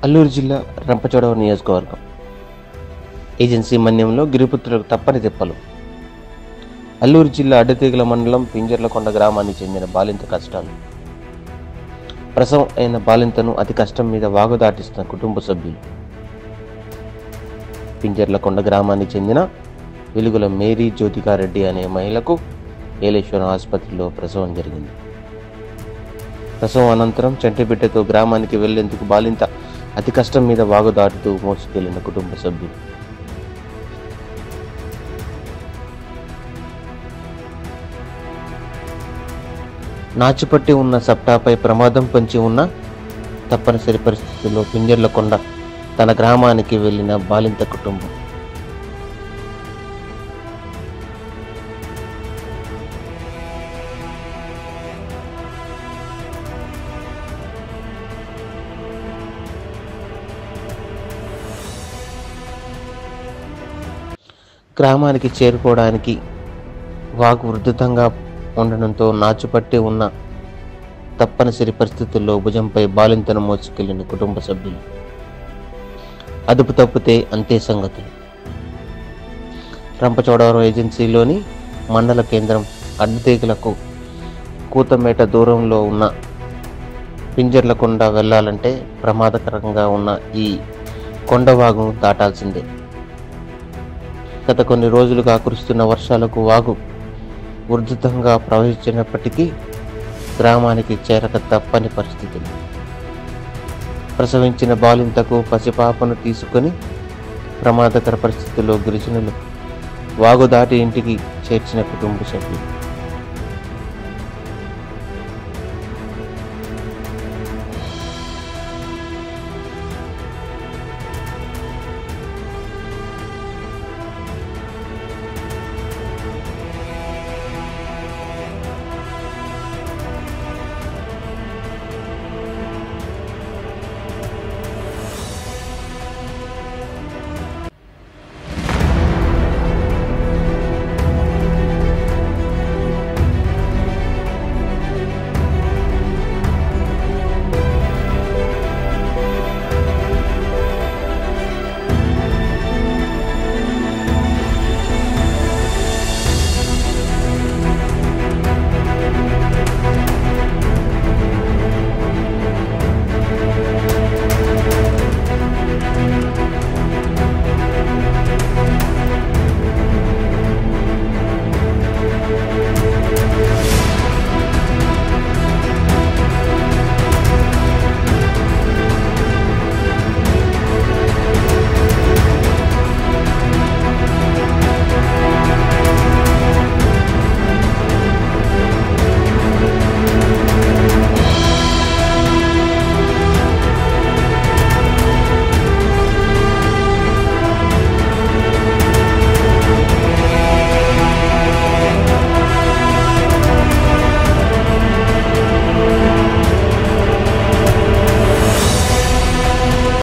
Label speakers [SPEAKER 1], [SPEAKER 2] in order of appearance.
[SPEAKER 1] అల్లూరు జిల్లా రంపచోడవరం నియోజకవర్గం ఏజెన్సీ మన్యంలో గిరిపుత్రులకు తప్పని తిప్పలు. అల్లూరు జిల్లా అడ్డతీగల మండలం పింజర్లకొండ గ్రామానికి చెందిన బాలింత కష్టాలు. ప్రసవం అయిన బాలింతను అతి కష్టం మీద వాగు దాటిస్తున్న కుటుంబ సభ్యులు. పింజర్లకొండ గ్రామానికి చెందిన వెలుగుల మేరీ జ్యోతికారెడ్డి అనే మహిళకు ఏలేశ్వరం ఆసుపత్రిలో ప్రసవం జరిగింది. ప్రసవం అనంతరం చంటిబిడ్డతో గ్రామానికి వెళ్లేందుకు బాలింత అతి కష్టం మీద వాగు దాటుతూ మోసుకెళ్లిన కుటుంబ సభ్యులు. నాచుపట్టి ఉన్న సప్టాపై ప్రమాదం పొంచి ఉన్న తప్పనిసరి పరిస్థితుల్లో పింజర్లకొండ తన గ్రామానికి వెళ్లిన బాలింత కుటుంబం. గ్రామానికి చేరుకోవడానికి వాగు ఉధృతంగా ఉండడంతో నాచుపట్టి ఉన్న తప్పనిసరి పరిస్థితుల్లో భుజంపై బాలింతను మోసుకెళ్లిన కుటుంబ సభ్యులు. అదుపు తప్పితే అంతే సంగతులు. రంపచోడవరం ఏజెన్సీలోని మండల కేంద్రం అడ్డతీగలకు కూతమేట దూరంలో ఉన్న పింజర్లకొండ వెళ్లాలంటే ప్రమాదకరంగా ఉన్న ఈ కొండవాగును దాటాల్సిందే. గత కొన్ని రోజులుగా కురుస్తున్న వర్షాలకు వాగు ఉధృతంగా ప్రవహించినప్పటికీ గ్రామానికి చేరక తప్పని పరిస్థితులు. ప్రసవించిన బాలింతకు పసిపాపను తీసుకొని ప్రమాదకర పరిస్థితుల్లో గిరిజనులు వాగు దాటి ఇంటికి చేర్చిన కుటుంబ సభ్యులు.